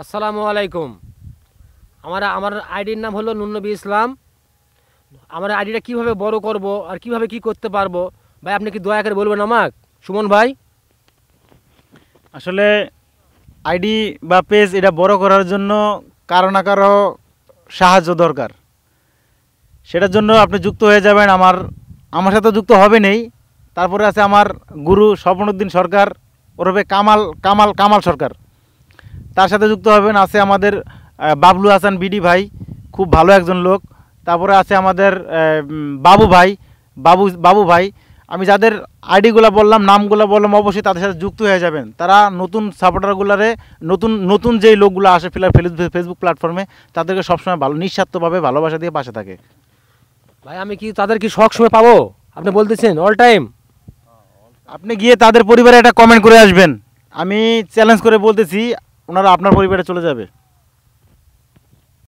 আসসালামু আলাইকুম। আমার আইডির নাম হলো নুননবী ইসলাম। আমার আইডিটা কিভাবে বড় করব আর কিভাবে কি করতে পারবো ভাই, আপনি কি দয়া করে বলবেন আমাকে, সুমন ভাই? আসলে আইডি বা পেজ এটা বড় করার জন্য কারো না কারো সাহায্য দরকার। সেটার জন্য আপনি যুক্ত হয়ে যাবেন আমার সাথে যুক্ত হবেনই। তারপরে আছে আমার গুরু স্বপনুদ্দিন সরকার, ওরফে কামাল কামাল কামাল সরকার, তার সাথে যুক্ত হবেন। আছে আমাদের বাবলু হাসান বিডি ভাই, খুব ভালো একজন লোক। তারপরে আছে আমাদের বাবু ভাই, বাবু ভাই। আমি যাদের আইডিগুলো বললাম, নামগুলো বললাম, অবশ্যই তাদের সাথে যুক্ত হয়ে যাবেন। তারা নতুন সাপোর্টারগুলারে, নতুন নতুন যেই লোকগুলো আসে ফেসবুক প্ল্যাটফর্মে, তাদেরকে সবসময় ভালো নিঃস্বার্থভাবে ভালোবাসা দিয়ে পাশে থাকে। ভাই আমি কি তাদের কি সব সময় পাবো? আপনি বলতেছেন অল টাইম? আপনি গিয়ে তাদের পরিবারে একটা কমেন্ট করে আসবেন, আমি চ্যালেঞ্জ করে বলতেছি ওনারা আপনার পরিবারে চলে যাবে।